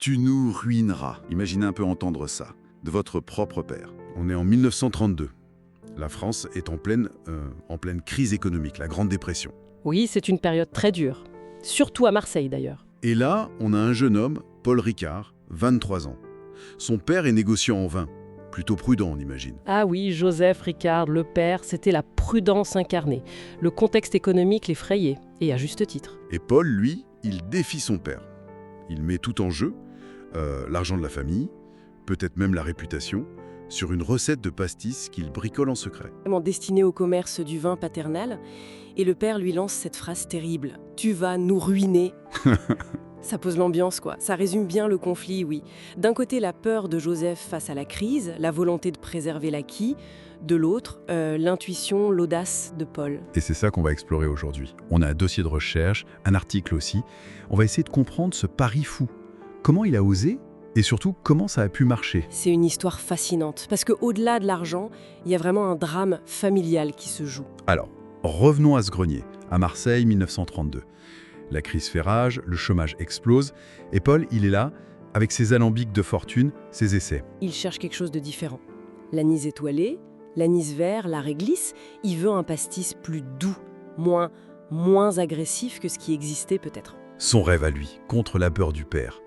Tu nous ruineras. Imaginez un peu entendre ça, de votre propre père. On est en 1932. La France est en pleine crise économique, la Grande Dépression. Oui, c'est une période très dure. Surtout à Marseille, d'ailleurs. Et là, on a un jeune homme, Paul Ricard, 23 ans. Son père est négociant en vin. Plutôt prudent, on imagine. Ah oui, Joseph Ricard, le père, c'était la prudence incarnée. Le contexte économique l'effrayait, et à juste titre. Et Paul, lui, il défie son père. Il met tout en jeu, l'argent de la famille, peut-être même la réputation, sur une recette de pastis qu'il bricole en secret. Vraiment destiné au commerce du vin paternel, et le père lui lance cette phrase terrible. « Tu vas nous ruiner !» Ça pose l'ambiance, quoi. Ça résume bien le conflit, oui. D'un côté, la peur de Joseph face à la crise, la volonté de préserver l'acquis. De l'autre, l'intuition, l'audace de Paul. Et c'est ça qu'on va explorer aujourd'hui. On a un dossier de recherche, un article aussi. On va essayer de comprendre ce pari fou. Comment il a osé et surtout comment ça a pu marcher. C'est une histoire fascinante, parce qu'au-delà de l'argent, il y a vraiment un drame familial qui se joue. Alors, revenons à ce grenier, à Marseille 1932. La crise fait rage, le chômage explose, et Paul, il est là, avec ses alambics de fortune, ses essais. Il cherche quelque chose de différent. L'anis étoilé, l'anis vert, la réglisse, il veut un pastis plus doux, moins agressif que ce qui existait peut-être. Son rêve à lui, contre la peur du père.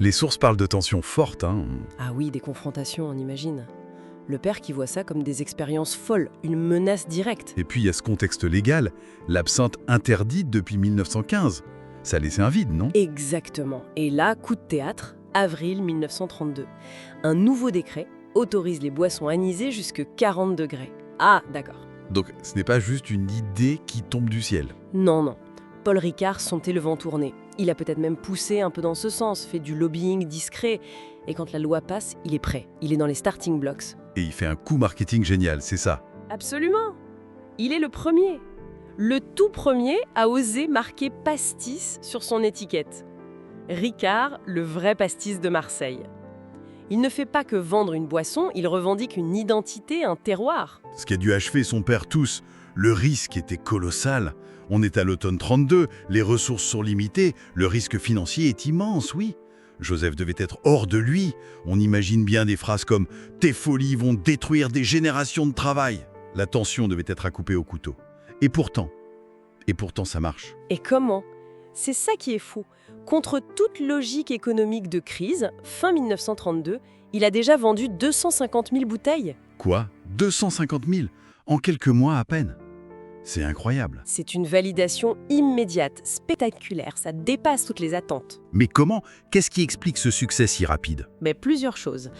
Les sources parlent de tensions fortes, hein. Ah oui, des confrontations, on imagine. Le père qui voit ça comme des expériences folles, une menace directe. Et puis il y a ce contexte légal, l'absinthe interdite depuis 1915. Ça laissait un vide, non? Exactement. Et là, coup de théâtre, avril 1932. Un nouveau décret autorise les boissons anisées jusque 40 degrés. Ah, d'accord. Donc ce n'est pas juste une idée qui tombe du ciel. Non. Paul Ricard sentait le vent tourner. Il a peut-être même poussé un peu dans ce sens, fait du lobbying discret. Et quand la loi passe, il est prêt. Il est dans les starting blocks. Et il fait un coup marketing génial, c'est ça. Absolument. Il est le premier. Le tout premier à oser marquer pastis sur son étiquette. Ricard, le vrai pastis de Marseille. Il ne fait pas que vendre une boisson, il revendique une identité, un terroir. Ce qui a dû achever son père tous. Le risque était colossal. On est à l'automne 32, les ressources sont limitées, le risque financier est immense, oui. Joseph devait être hors de lui. On imagine bien des phrases comme « Tes folies vont détruire des générations de travail ». La tension devait être à couper au couteau. Et pourtant ça marche. Et comment ? C'est ça qui est fou. Contre toute logique économique de crise, fin 1932, il a déjà vendu 250 000 bouteilles. Quoi ? 250 000 en quelques mois à peine. C'est incroyable. C'est une validation immédiate, spectaculaire, ça dépasse toutes les attentes. Mais comment ? Qu'est-ce qui explique ce succès si rapide ? Mais plusieurs choses.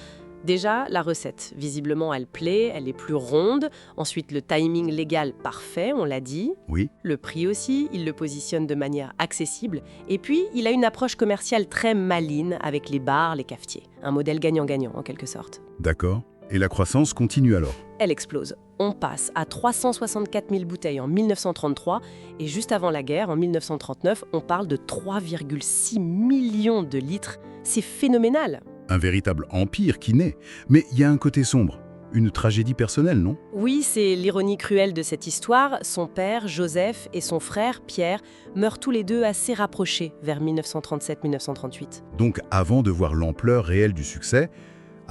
Déjà, la recette. Visiblement, elle plaît, elle est plus ronde. Ensuite, le timing légal parfait, on l'a dit. Oui. Le prix aussi, il le positionne de manière accessible. Et puis, il a une approche commerciale très maligne avec les bars, les cafetiers. Un modèle gagnant-gagnant, en quelque sorte. D'accord. Et la croissance continue alors ? Elle explose. On passe à 364 000 bouteilles en 1933 et juste avant la guerre, en 1939, on parle de 3,6 millions de litres. C'est phénoménal. Un véritable empire qui naît. Mais il y a un côté sombre. Une tragédie personnelle, non ? Oui, c'est l'ironie cruelle de cette histoire. Son père, Joseph, et son frère, Pierre, meurent tous les deux assez rapprochés vers 1937-1938. Donc avant de voir l'ampleur réelle du succès,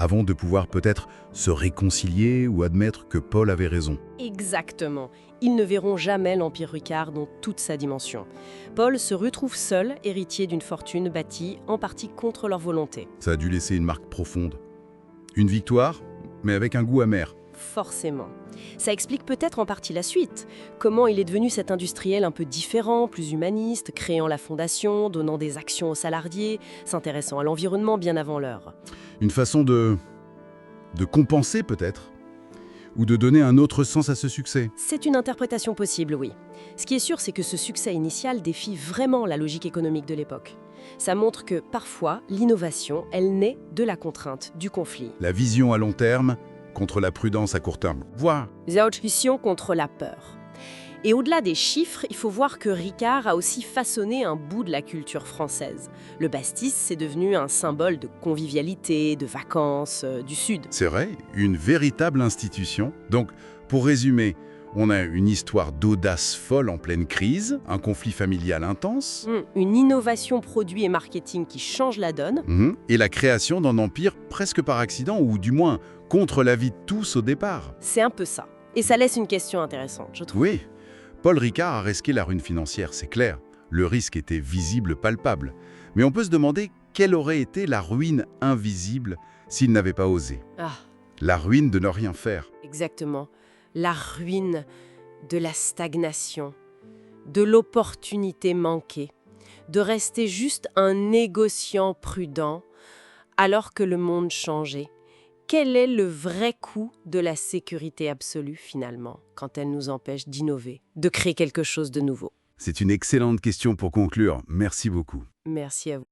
avant de pouvoir peut-être se réconcilier ou admettre que Paul avait raison. Exactement. Ils ne verront jamais l'Empire Ricard dans toute sa dimension. Paul se retrouve seul, héritier d'une fortune bâtie en partie contre leur volonté. Ça a dû laisser une marque profonde. Une victoire, mais avec un goût amer. Forcément. Ça explique peut-être en partie la suite. Comment il est devenu cet industriel un peu différent, plus humaniste, créant la fondation, donnant des actions aux salariés, s'intéressant à l'environnement bien avant l'heure. Une façon de compenser peut-être, ou de donner un autre sens à ce succès. C'est une interprétation possible, oui. Ce qui est sûr, c'est que ce succès initial défie vraiment la logique économique de l'époque. Ça montre que, parfois, l'innovation, elle naît de la contrainte, du conflit. La vision à long terme contre la prudence à court terme. Voilà. La intuition contre la peur. Et au-delà des chiffres, il faut voir que Ricard a aussi façonné un bout de la culture française. Le pastis, c'est devenu un symbole de convivialité, de vacances, du Sud. C'est vrai, une véritable institution. Donc, pour résumer, On a une histoire d'audace folle en pleine crise, un conflit familial intense, Une innovation produit et marketing qui change la donne. et la création d'un empire presque par accident, ou du moins contre l'avis de tous au départ. C'est un peu ça. Et ça laisse une question intéressante, je trouve. Oui, Paul Ricard a risqué la ruine financière, c'est clair. Le risque était visible, palpable. Mais on peut se demander quelle aurait été la ruine invisible s'il n'avait pas osé. Ah, La ruine de ne rien faire. exactement. La ruine de la stagnation, de l'opportunité manquée, de rester juste un négociant prudent alors que le monde changeait. Quel est le vrai coût de la sécurité absolue finalement, quand elle nous empêche d'innover, de créer quelque chose de nouveau? C'est une excellente question pour conclure. Merci beaucoup. Merci à vous.